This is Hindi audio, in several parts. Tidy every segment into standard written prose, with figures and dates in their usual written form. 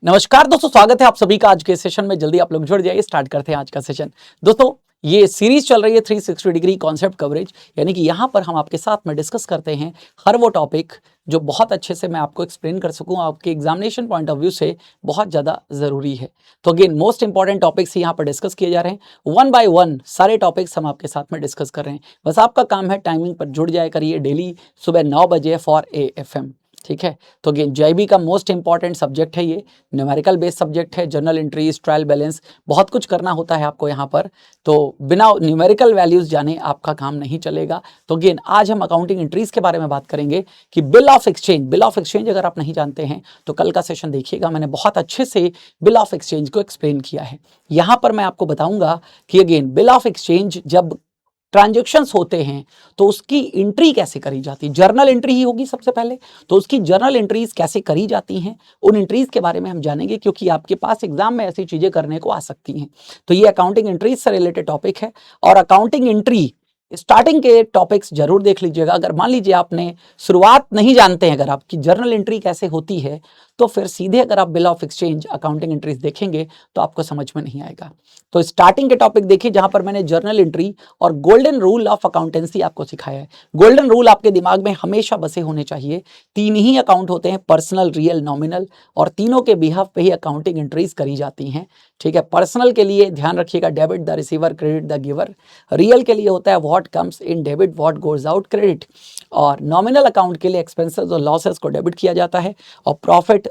नमस्कार दोस्तों, स्वागत है आप सभी का आज के सेशन में। जल्दी आप लोग जुड़ जाइए, स्टार्ट करते हैं आज का सेशन। दोस्तों, ये सीरीज चल रही है 360 डिग्री कॉन्सेप्ट कवरेज, यानी कि यहाँ पर हम आपके साथ में डिस्कस करते हैं हर वो टॉपिक जो बहुत अच्छे से मैं आपको एक्सप्लेन कर सकूँ, आपके एग्जामिनेशन पॉइंट ऑफ व्यू से बहुत ज़्यादा ज़रूरी है। तो अगेन मोस्ट इंपॉर्टेंट टॉपिक्स यहाँ पर डिस्कस किए जा रहे हैं, वन बाय वन सारे टॉपिक्स हम आपके साथ में डिस्कस कर रहे हैं। बस आपका काम है टाइमिंग पर जुड़ जाया करिए, डेली सुबह 9 बजे फॉर AFM। ठीक है, तो अगेन JIB का मोस्ट इंपॉर्टेंट सब्जेक्ट है, ये न्यूमेरिकल बेस्ड सब्जेक्ट है। जर्नल एंट्रीज, ट्रायल बैलेंस, बहुत कुछ करना होता है आपको यहाँ पर, तो बिना न्यूमेरिकल वैल्यूज जाने आपका काम नहीं चलेगा। तो अगेन आज हम अकाउंटिंग एंट्रीज के बारे में बात करेंगे कि बिल ऑफ एक्सचेंज अगर आप नहीं जानते हैं तो कल का सेशन देखिएगा, मैंने बहुत अच्छे से बिल ऑफ एक्सचेंज को एक्सप्लेन किया है। यहाँ पर मैं आपको बताऊंगा कि अगेन बिल ऑफ एक्सचेंज जब ट्रांजैक्शंस होते हैं तो उसकी एंट्री कैसे करी जाती है। जर्नल एंट्री ही होगी सबसे पहले, तो उसकी जर्नल एंट्रीज कैसे करी जाती हैं, उन एंट्रीज के बारे में हम जानेंगे, क्योंकि आपके पास एग्जाम में ऐसी चीजें करने को आ सकती हैं। तो ये अकाउंटिंग एंट्रीज से रिलेटेड टॉपिक है, और अकाउंटिंग एंट्री स्टार्टिंग के टॉपिक्स जरूर देख लीजिएगा। अगर मान लीजिए आपने शुरुआत नहीं जानते हैं, अगर आपकी जर्नल एंट्री कैसे होती है, तो फिर सीधे अगर आप bill of exchange accounting entries देखेंगे तो आपको समझ में नहीं आएगा। तो स्टार्टिंग के टॉपिक देखिए, जहां पर मैंने जर्नल एंट्री और गोल्डन रूल ऑफ अकाउंटेंसी आपको सिखाया है। गोल्डन रूल आपके दिमाग में हमेशा बसे होने चाहिए। 3 ही अकाउंट होते हैं, पर्सनल, रियल, नॉमिनल, और तीनों के बिहाफ पे ही अकाउंटिंग एंट्रीज करी जाती हैं। ठीक है, पर्सनल के लिए ध्यान रखिएगा, debit the receiver, credit the giver. Real के लिए होता है what comes in debit, what goes out credit. और नॉमिनल अकाउंट के लिए एक्सपेंसेस और लॉसेस को डेबिट किया जाता है, और प्रॉफिट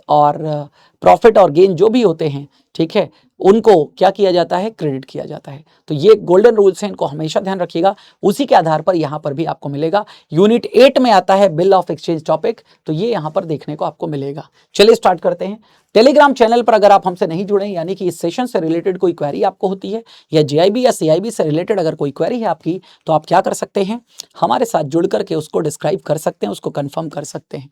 और गेन जो भी होते हैं, ठीक है, उनको क्या किया जाता है, क्रेडिट किया जाता है। तो ये गोल्डन रूल्स हैं, इनको हमेशा ध्यान रखिएगा। उसी के आधार पर यहाँ पर भी आपको मिलेगा। यूनिट 8 में आता है बिल ऑफ एक्सचेंज टॉपिक, तो ये यहाँ पर देखने को आपको मिलेगा। चलिए स्टार्ट करते हैं। टेलीग्राम चैनल पर अगर आप हमसे नहीं जुड़े, यानी कि इस सेशन से रिलेटेड कोई क्वेरी आपको होती है, या JIB या CIB से रिलेटेड अगर कोई क्वेरी है आपकी, तो आप क्या कर सकते हैं, हमारे साथ जुड़ करके उसको डिस्क्राइब कर सकते हैं, उसको कंफर्म कर सकते हैं।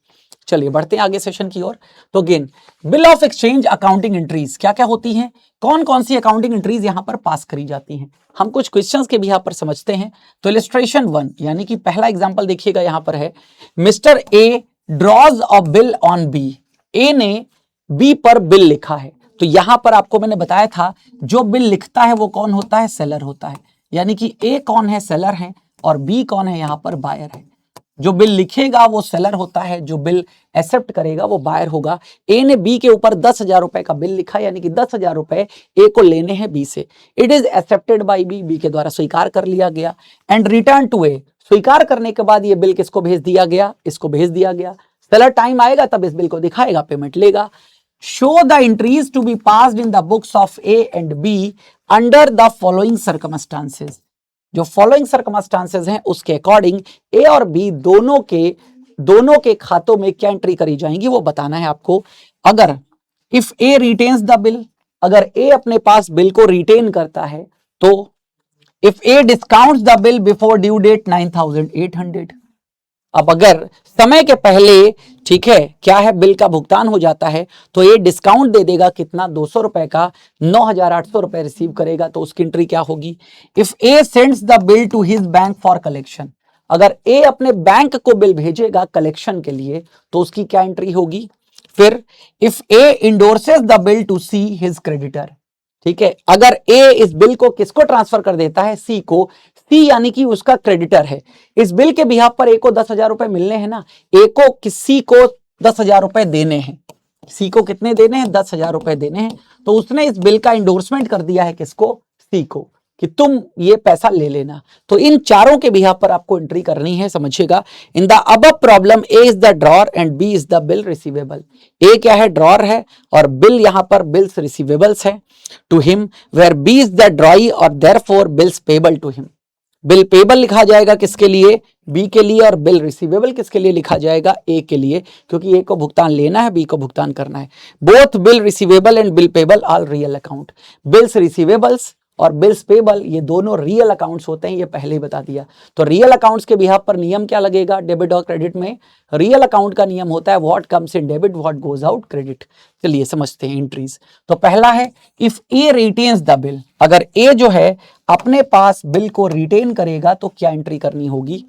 चलिए बढ़ते हैं आगे सेशन की ओर। तो again bill of exchange accounting entries क्या क्या होती हैं, कौन कौन सी अकाउंटिंग एंट्रीज यहाँ पर पास करी जाती हैं, हम कुछ क्वेश्चंस के भी यहाँ पर समझते हैं। तो इलस्ट्रेशन 1, यानी कि पहला एग्जांपल देखिएगा, यहाँ पर है mister A draws a bill on B। ए ने B पर बिल लिखा है। तो यहां पर आपको मैंने बताया था, जो बिल लिखता है वो कौन होता है, सेलर होता है। यानी कि A कौन है, सेलर है, और B कौन है, यहां पर बायर है। जो बिल लिखेगा वो सेलर होता है, जो बिल एक्सेप्ट करेगा वो बायर होगा। ए ने B के ऊपर 10,000 रुपए का बिल लिखा, यानी कि 10,000 रुपए A को लेने हैं B से। It is accepted by B के द्वारा स्वीकार कर लिया गया, एंड रिटर्न टू A। स्वीकार करने के बाद ये बिल किसको भेज दिया गया, इसको भेज दिया गया। सेलर टाइम आएगा तब इस बिल को दिखाएगा, पेमेंट लेगा। Show the entries to be passed in the books of A and B under the following circumstances. जो फॉलोइंग सर्कमस्टांसेस हैं उसके अकॉर्डिंग A और B दोनों के खातों में क्या एंट्री करी जाएंगी वो बताना है आपको। अगर if A retains the bill, अगर A अपने पास बिल को रिटेन करता है, तो if A discounts the bill before due date 9,800। अब अगर समय के पहले, ठीक है, क्या है, बिल का भुगतान हो जाता है, तो ये डिस्काउंट दे देगा कितना, 200 रुपए का, 9,800 रुपए रिसीव करेगा। तो उसकी एंट्री क्या होगी। If A sends the bill to his bank for collection, अगर A अपने बैंक को बिल भेजेगा कलेक्शन के लिए, तो उसकी क्या एंट्री होगी। फिर if A endorses the bill to C his creditor, ठीक है, अगर A इस बिल को किसको ट्रांसफर कर देता है, C को, C यानी कि उसका क्रेडिटर है। इस बिल के बिहाफ पर A को 10,000 रुपए मिलने हैं ना, A को किसी को 10,000 रुपए देने हैं, C को कितने देने हैं, 10,000 रुपए देने हैं। तो उसने इस बिल का इंडोर्समेंट कर दिया है किसको, C को, कि तुम ये पैसा ले लेना। तो इन चारों के बिहाफ पर आपको एंट्री करनी है, समझिएगा। In the above problem A is the drawer and B is the bill receivable. A क्या है, ड्रॉर है, और बिल यहां पर बिल्स रिसीवेबल्स है to him, where B is the drawee और therefore bills payable to him. Bill payable लिखा जाएगा किसके लिए, B के लिए, और बिल रिसीवेबल किसके लिए लिखा जाएगा, A के लिए, क्योंकि A को भुगतान लेना है, B को भुगतान करना है। Both bill receivable and bill payable are real account. Bills receivables और बिल्स पेबल ये दोनों रियल अकाउंट्स होते हैं, ये पहले ही बता दिया। तो रियल अकाउंट्स के बिहाफ पर नियम क्या लगेगा, डेबिट और क्रेडिट में रियल अकाउंट का नियम होता है what comes in debit, what goes out credit. चलिए समझते हैं एंट्रीज। तो पहला है if A retains the bill, अगर A जो है अपने पास बिल को रिटेन करेगा तो क्या एंट्री करनी होगी,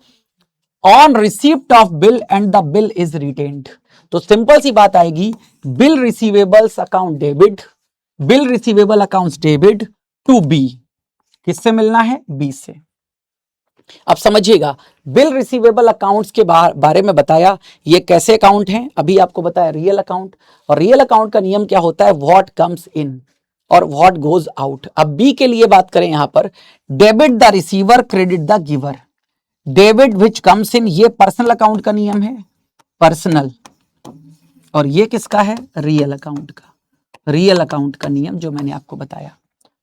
on receipt of bill and the bill is retained. तो सिंपल सी बात आएगी, bill receivables account debit, bill receivable accounts debit to B, किससे मिलना है? बी से। अब समझिएगा, बिल रिसीवेबल अकाउंट्स के बारे में बताया, ये कैसे अकाउंट हैं, अभी आपको बताया रियल अकाउंट, और रियल अकाउंट का नियम क्या होता है? व्हाट कम्स इन और व्हाट गोज आउट। अब बी के लिए बात करें यहां पर, debit the receiver credit the giver, debit which comes in, ये पर्सनल अकाउंट का नियम है, पर्सनल, और ये किसका है? रियल अकाउंट का, रियल अकाउंट का नियम जो मैंने आपको बताया।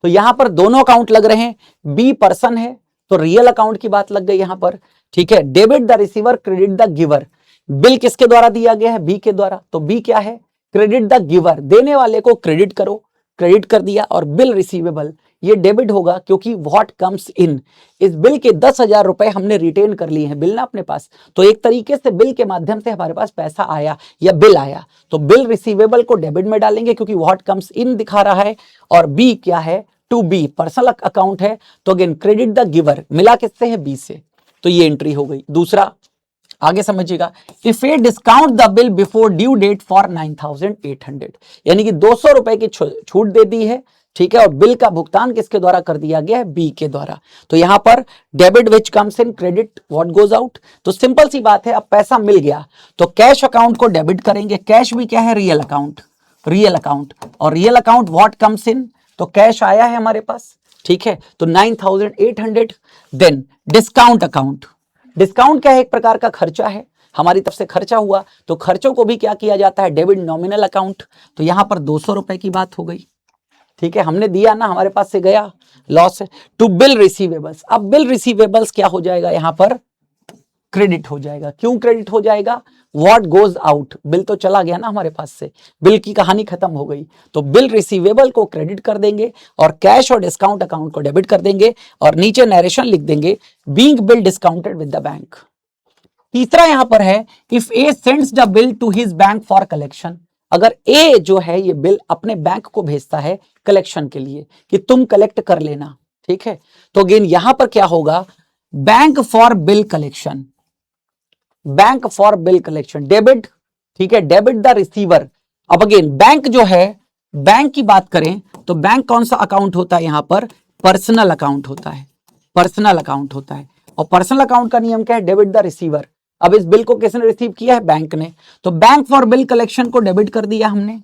तो यहां पर दोनों अकाउंट लग रहे हैं, बी पर्सन है तो रियल अकाउंट की बात लग गई यहां पर, ठीक है। Debit the receiver credit the giver, bill किसके द्वारा दिया गया है? बी के द्वारा, तो बी क्या है? क्रेडिट द गिवर, देने वाले को क्रेडिट करो, क्रेडिट कर दिया, और बिल रिसीवेबल ये डेबिट होगा क्योंकि व्हाट कम्स इन, इस बिल के 10,000 रुपए हमने रिटेन कर लिए हैं, बिल ना अपने पास, तो एक तरीके से बिल के माध्यम से हमारे पास पैसा आया या बिल आया, तो बिल रिसीवेबल को डेबिट में डालेंगे क्योंकि व्हाट कम्स इन दिखा रहा है, और बी क्या है? टू बी, पर्सनल अकाउंट है, तो अगेन क्रेडिट द गिवर मिला किससे है? बी से, तो ये एंट्री हो गई। दूसरा आगे समझिएगा, if A discount the bill before due date for 9,800, यानी कि 200 रुपए की छूट दे दी है, ठीक है, और बिल का भुगतान किसके द्वारा कर दिया गया है? बी के द्वारा। तो यहां पर debit which comes in, credit what goes out, तो सिंपल सी बात है, अब पैसा मिल गया तो कैश अकाउंट को डेबिट करेंगे, कैश भी क्या है? रियल अकाउंट, रियल अकाउंट, और real account what comes in, तो कैश आया है हमारे पास, ठीक है, तो 9,800। देन डिस्काउंट अकाउंट, डिस्काउंट क्या है? एक प्रकार का खर्चा है, हमारी तरफ से खर्चा हुआ, तो खर्चों को भी क्या किया जाता है? डेबिट नॉमिनल अकाउंट, तो यहां पर 200 रुपए की बात हो गई, ठीक है, हमने दिया ना, हमारे पास से गया, लॉस है। टू बिल रिसीवेबल्स, अब बिल रिसीवेबल्स क्या हो जाएगा? यहां पर क्रेडिट हो जाएगा। क्यों क्रेडिट हो जाएगा? व्हाट गोज आउट, बिल तो चला गया ना हमारे पास से, बिल की कहानी खत्म हो गई, तो बिल रिसीवेबल को क्रेडिट कर देंगे और कैश और डिस्काउंट अकाउंट को डेबिट कर देंगे, और नीचे नरेशन लिख देंगे, being bill discounted with the bank. तीसरा यहां पर है, if A sends the bill to his bank for collection, अगर ए जो है ये बिल अपने बैंक को भेजता है कलेक्शन के लिए कि तुम कलेक्ट कर लेना, ठीक है, तो अगेन यहां पर क्या होगा? Bank for bill collection, bank for bill collection debit, ठीक है, डेबिट द रिसीवर। अब अगेन बैंक जो है, बैंक की बात करें तो बैंक कौन सा अकाउंट होता है? यहां पर पर्सनल अकाउंट होता है, पर्सनल अकाउंट होता है, और पर्सनल अकाउंट का नियम क्या है? Debit the receiver. अब इस बिल को किसने रिसीव किया है? बैंक ने, तो बैंक फॉर बिल कलेक्शन को डेबिट कर दिया हमने,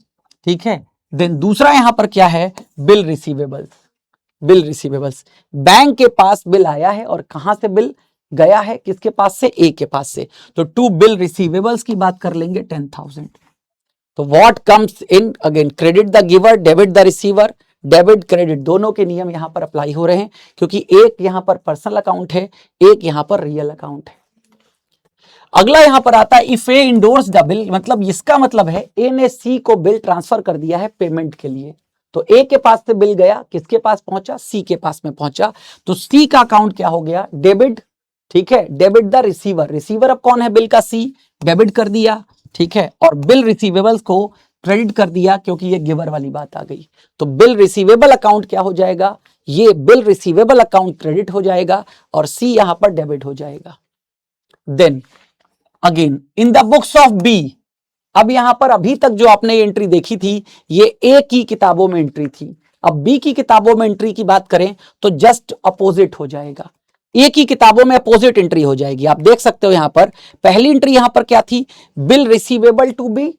ठीक है। देन दूसरा यहां पर क्या है? Bill receivables, bill receivables, bank के पास बिल आया है और कहां से बिल गया है? किसके पास से? ए के पास से, तो टू बिल रिसीवेबल्स की बात कर लेंगे 10,000। तो what comes in, again credit the giver, debit the receiver, debit credit दोनों के नियम यहां पर अप्लाई हो रहे हैं क्योंकि एक यहां पर पर्सनल अकाउंट है, एक यहां पर रियल अकाउंट है। अगला यहां पर आता है, if A endorse the bill, मतलब इसका मतलब है ए ने सी को बिल ट्रांसफर कर दिया है पेमेंट के लिए, तो ए के पास से बिल गया, किसके पास पहुंचा? सी के पास में पहुंचा, तो सी का अकाउंट क्या हो गया? डेबिट, ठीक है, डेबिट द रिसीवर, रिसीवर अब कौन है? बिल का सी, डेबिट कर दिया, ठीक है, और बिल रिसीवेबल्स को क्रेडिट कर दिया क्योंकि ये गिवर वाली बात आ गई, तो बिल रिसीवेबल अकाउंट क्या हो जाएगा? ये बिल रिसीवेबल अकाउंट क्रेडिट हो जाएगा और सी यहां पर डेबिट हो जाएगा। Then again in the books of B, अब यहां पर अभी तक जो आपने एंट्री देखी थी ये ए की किताबों में एंट्री थी, अब बी की किताबों में एंट्री की बात करें तो जस्ट अपोजिट हो जाएगा, ए की किताबों में अपोजिट एंट्री हो जाएगी। आप देख सकते हो यहां पर पहली एंट्री यहां पर क्या थी? Bill receivable to B,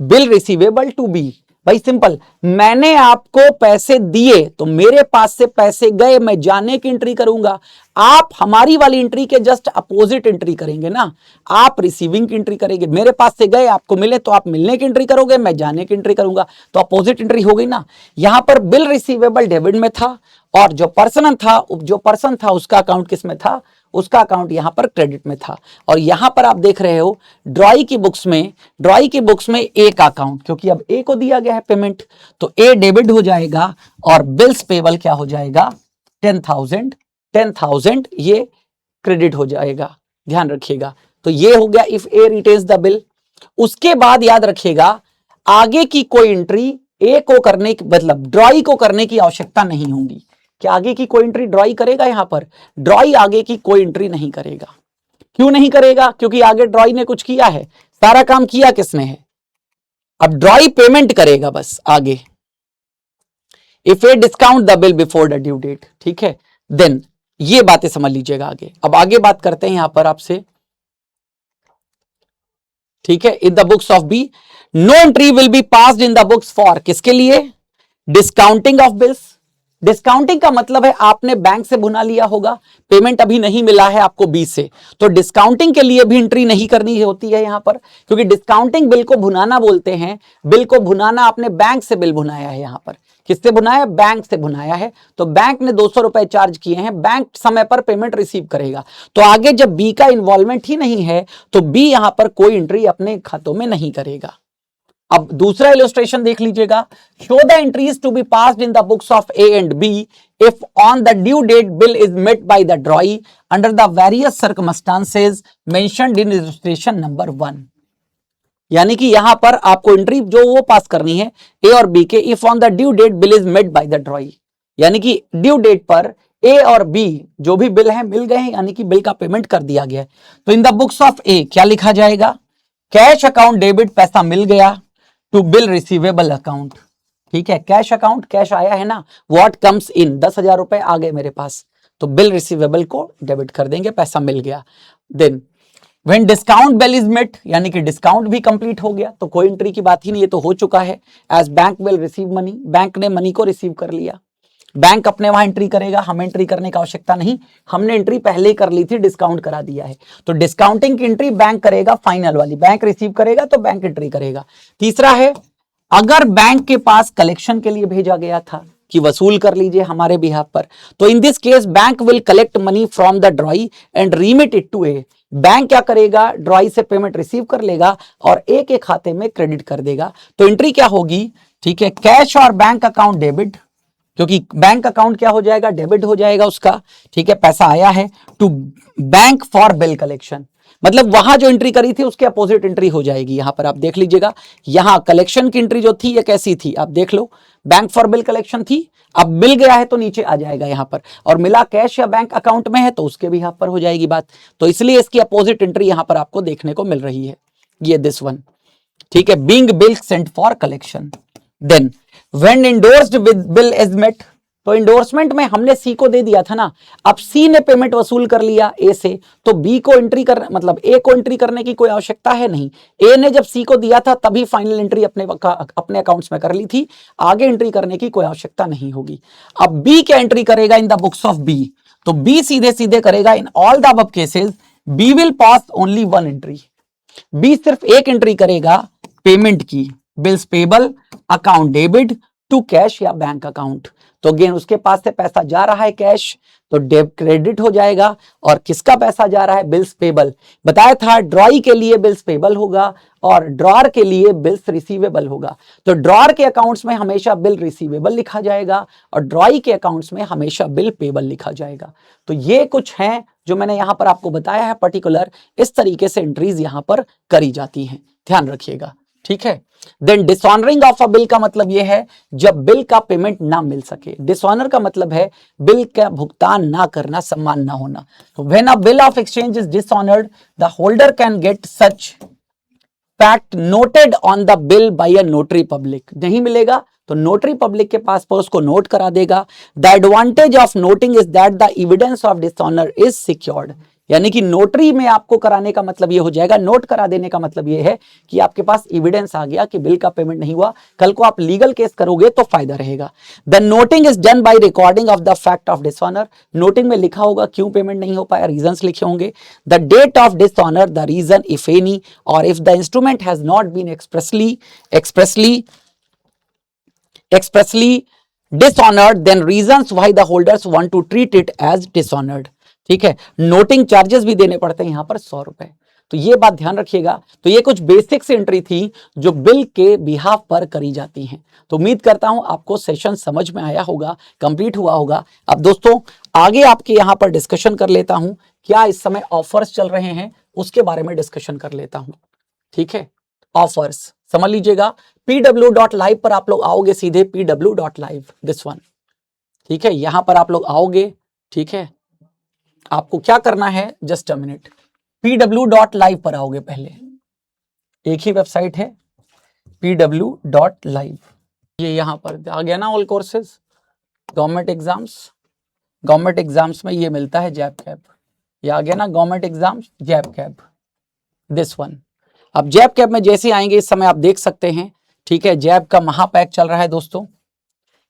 bill receivable to B, भाई सिंपल, मैंने आपको पैसे दिए तो मेरे पास से पैसे गए, मैं जाने की एंट्री करूंगा, आप हमारी वाली एंट्री के जस्ट अपोजिट एंट्री करेंगे ना, आप रिसीविंग की एंट्री करेंगे, मेरे पास से गए आपको मिले तो आप मिलने की एंट्री करोगे, मैं जाने की एंट्री करूंगा, तो अपोजिट एंट्री हो गई ना। यहां पर बिल रिसीवेबल डेबिट में था और जो पर्सन था उसका अकाउंट किस में था? उसका अकाउंट यहां पर क्रेडिट में था। और यहां पर आप देख रहे हो ड्रॉई की बुक्स में ए का अकाउंट, क्योंकि अब ए को दिया गया है पेमेंट, तो ए डेबिट हो जाएगा और बिल्स पेबल क्या हो जाएगा? 10,000 ये क्रेडिट हो जाएगा, ध्यान रखिएगा। तो ये हो गया if A retains the bill. उसके बाद याद रखिएगा आगे की कोई एंट्री ए को करने की, मतलब ड्रॉई को करने की आवश्यकता नहीं होगी। क्या आगे की कोई एंट्री ड्रॉई करेगा? यहां पर ड्रॉई आगे की कोई एंट्री नहीं करेगा। क्यों नहीं करेगा? क्योंकि आगे ड्रॉई ने कुछ किया है, सारा काम किया किसने है, अब ड्रॉई पेमेंट करेगा बस आगे। If A discount the bill before the due date, ठीक है, देन ये बातें समझ लीजिएगा आगे। अब आगे बात करते हैं यहां पर आपसे, ठीक है। In the books of B no entry will be passed in the books for, किसके लिए, डिस्काउंटिंग ऑफ बिल्स। डिस्काउंटिंग का मतलब है आपने बैंक से भुना लिया होगा, पेमेंट अभी नहीं मिला है आपको बी से, तो डिस्काउंटिंग के लिए भी एंट्री नहीं करनी होती है यहां पर, क्योंकि डिस्काउंटिंग बिल को भुनाना बोलते हैं। बिल को भुनाना, आपने बैंक से बिल भुनाया है यहां पर, किससे भुनाया, बैंक से भुनाया है, तो बैंक ने 200 रुपए चार्ज किए हैं, बैंक समय पर पेमेंट रिसीव करेगा। तो आगे जब बी का इन्वॉल्वमेंट ही नहीं है तो बी यहां पर कोई एंट्री अपने खातों में नहीं करेगा। अब दूसरा इलस्ट्रेशन देख लीजिएगा, show the entries to be passed in the books of A and B if on the due date bill is met by the drawee under the various circumstances mentioned in illustration number 1। यानी कि यहां पर आपको एंट्री जो वो पास करनी है ए और बी के, if on the due date bill is met by the drawee, यानी कि ड्यू डेट पर ए और बी जो भी बिल है मिल गए हैं, यानी कि बिल का पेमेंट कर दिया गया है। तो इन द बुक्स ऑफ ए क्या लिखा जाएगा, कैश अकाउंट डेबिट, पैसा मिल गया, टू बिल रिसीवेबल अकाउंट, ठीक है, कैश अकाउंट, कैश आया है ना, व्हाट कम्स इन, 10,000 रुपए आ गए मेरे पास, तो बिल रिसीवेबल को डेबिट कर देंगे, पैसा मिल गया। Then when discount bill is met, यानी कि डिस्काउंट भी कंप्लीट हो गया, तो कोई एंट्री की बात ही नहीं, ये तो हो चुका है। As bank will receive money, bank ने मनी को रिसीव कर लिया, बैंक अपने वहां एंट्री करेगा, हमें एंट्री करने की आवश्यकता नहीं, हमने एंट्री पहले ही कर ली थी, डिस्काउंट करा दिया है, तो डिस्काउंटिंग की एंट्री बैंक करेगा, फाइनल वाली बैंक रिसीव करेगा तो बैंक एंट्री करेगा। तीसरा है, अगर बैंक के पास कलेक्शन के लिए भेजा गया था कि वसूल कर लीजिए हमारे बिहाफ पर, तो in this case bank will collect money from the drawee and remit it to A. Bank क्या करेगा, ड्रॉई से पेमेंट रिसीव कर लेगा और ए के खाते में क्रेडिट कर देगा। तो एंट्री क्या होगी, ठीक है, कैश और बैंक अकाउंट डेबिट, क्योंकि बैंक अकाउंट क्या हो जाएगा, डेबिट हो जाएगा उसका, ठीक है, पैसा आया है, to bank for bill collection, मतलब वहां जो एंट्री करी थी उसके अपोजिट एंट्री हो जाएगी। यहां पर आप देख लीजिएगा, यहां कलेक्शन की एंट्री जो थी ये कैसी थी, आप देख लो, बैंक फॉर बिल कलेक्शन थी, अब मिल गया है तो नीचे आ जाएगा यहां पर, और मिला कैश या बैंक अकाउंट में है तो उसके भी यहां पर हो जाएगी बात, तो इसलिए इसकी अपोजिट एंट्री यहां पर आपको देखने को मिल रही है, ये दिस वन, ठीक है, being bill sent for collection. Then when endorsed with bill is met, तो इंडोर्समेंट में हमने सी को दे दिया था ना, अब सी ने पेमेंट वसूल कर लिया ए से, तो बी को एंट्री कर, मतलब ए को एंट्री करने की कोई आवश्यकता है नहीं, ए ने जब सी को दिया था तभी फाइनल एंट्री अपने अकाउंट्स में कर ली थी, आगे एंट्री करने की कोई आवश्यकता नहीं होगी। अब बी क्या एंट्री करेगा in the books of B, तो बी सीधे सीधे करेगा, in all the above cases B will pass only one entry, B सिर्फ एक एंट्री करेगा पेमेंट की, bills payable account debit to cash या बैंक अकाउंट, तो अगेन उसके पास से पैसा जा रहा है कैश, तो डेबिट क्रेडिट हो जाएगा, और किसका पैसा जा रहा है, बिल्स पेबल, बताया था ड्रॉई के लिए बिल्स पेबल होगा और ड्रॉर के लिए बिल्स रिसीवेबल होगा, तो ड्रॉर के अकाउंट्स में हमेशा बिल रिसीवेबल लिखा जाएगा और ड्रॉई के अकाउंट्स में हमेशा बिल पेबल लिखा जाएगा। तो ये कुछ हैं जो मैंने यहां पर आपको बताया है, पर्टिकुलर इस तरीके से एंट्रीज यहां पर करी जाती हैं, ध्यान रखिएगा, ठीक है। देन डिसऑनरिंग ऑफ अ बिल का मतलब यह है जब बिल का पेमेंट ना मिल सके, डिसऑनर का मतलब है बिल का भुगतान ना करना, सम्मान ना होना। When a bill of exchange is dishonoured the holder can get such fact noted on the bill bye a notary public, नहीं मिलेगा तो नोटरी पब्लिक के पास पर उसको नोट करा देगा। The advantage of noting is that the evidence of dishonour is secured, यानी कि नोटरी में आपको कराने का मतलब ये हो जाएगा, नोट करा देने का मतलब ये है कि आपके पास एविडेंस आ गया कि बिल का पेमेंट नहीं हुआ, कल को आप लीगल केस करोगे तो फायदा रहेगा। The noting is done by recording of the fact of dishonour, noting में लिखा होगा क्यों पेमेंट नहीं हो पाया, रीजंस लिखे होंगे, the date of dishonour, the reason if any, और if the instrument has not been expressly dishonored then reasons why the holders want to treat it as dishonored, ठीक है। नोटिंग चार्जेस भी देने पड़ते हैं यहां पर 100 रुपए, तो ये बात ध्यान रखिएगा। तो ये कुछ बेसिक्स एंट्री थी जो बिल के बिहाफ पर करी जाती हैं। तो उम्मीद करता हूं आपको सेशन समझ में आया होगा, कंप्लीट हुआ होगा। अब दोस्तों आगे आपके यहां पर डिस्कशन कर लेता हूं, क्या इस समय ऑफर्स चल रहे हैं उसके बारे में डिस्कशन कर लेता हूं, ठीक है। ऑफर्स समझ लीजिएगा, pw.live पर आप लोग आओगे, सीधे pw.live दिस वन, ठीक है, यहां पर आप लोग आओगे, ठीक है। आपको क्या करना है, जस्ट अ मिनट, pw.live पर आओगे पहले, एक ही वेबसाइट है pw.live। ये यहाँ पर आ गया ना ऑल कोर्सेज गवर्नमेंट एग्जाम्स में ये मिलता है जैब कैब। ये आ गया ना गवर्नमेंट एग्जाम्स जैब कैब, दिस वन। अब जैब कैब में जैसे आएंगे इस समय आप देख सकते हैं, ठीक है, जैब का महापैक चल रहा है दोस्तों।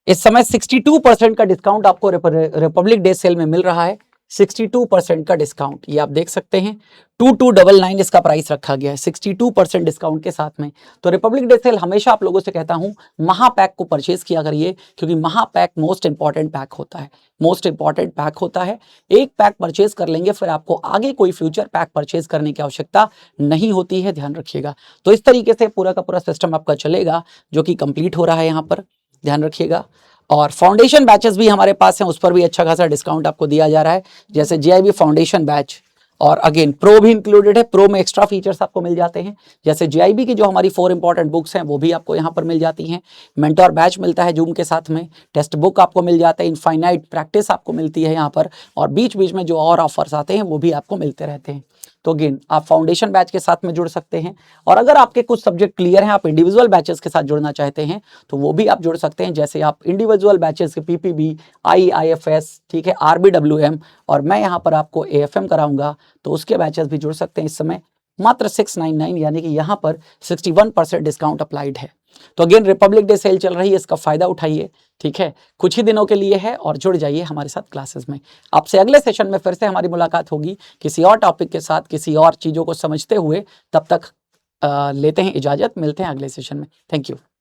इस समय 62% का डिस्काउंट आपको रिपब्लिक डे सेल में मिल रहा है, 62% का डिस्काउंट, ये आप देख सकते हैं 2299 इसका प्राइस रखा गया है 62% डिस्काउंट के साथ में। तो रिपब्लिक डे सेल हमेशा आप लोगों से कहता हूं महापैक को परचेज किया करिए, क्योंकि महापैक मोस्ट इंपॉर्टेंट पैक होता है, मोस्ट इंपॉर्टेंट पैक होता है। एक पैक परचेज कर लेंगे फिर आपको आगे कोई फ्यूचर पैक परचेज करने की आवश्यकता नहीं होती है, ध्यान रखिएगा। तो इस तरीके से पूरा का पूरा सिस्टम आपका चलेगा जो कि कंप्लीट हो रहा है यहाँ पर, ध्यान रखिएगा। और फाउंडेशन बैचेस भी हमारे पास हैं, उस पर भी अच्छा खासा डिस्काउंट आपको दिया जा रहा है, जैसे जेआईबी फाउंडेशन बैच, और अगेन प्रो भी इंक्लूडेड है। प्रो में एक्स्ट्रा फीचर्स आपको मिल जाते हैं, जैसे जेआईबी की जो हमारी 4 इंपॉर्टेंट बुक्स हैं वो भी आपको यहाँ पर मिल जाती हैं। मेंटोर बैच मिलता है जूम के साथ में, टेक्स्ट बुक आपको मिल जाता है, इनफाइनाइट प्रैक्टिस आपको मिलती है यहाँ पर, और बीच बीच में जो और ऑफर्स आते हैं वो भी आपको मिलते रहते हैं। तो अगेन आप फाउंडेशन बैच के साथ में जुड़ सकते हैं, और अगर आपके कुछ सब्जेक्ट क्लियर हैं, आप इंडिविजुअल बैचेस के साथ जुड़ना चाहते हैं तो वो भी आप जुड़ सकते हैं, जैसे आप इंडिविजुअल बैचेस के पीपीबी, IIFS, ठीक है, RBWM, और मैं यहाँ पर आपको AFM कराऊंगा तो उसके बैचेस भी जुड़ सकते हैं। इस समय मात्र 699, यानी कि यहाँ पर 61% डिस्काउंट अप्लाइड है। तो अगेन रिपब्लिक डे सेल चल रही है, इसका फायदा उठाइए, ठीक है, कुछ ही दिनों के लिए है, और जुड़ जाइए हमारे साथ क्लासेस में। आपसे अगले सेशन में फिर से हमारी मुलाकात होगी किसी और टॉपिक के साथ, किसी और चीज़ों को समझते हुए। तब तक लेते हैं इजाज़त, मिलते हैं अगले सेशन में। Thank you.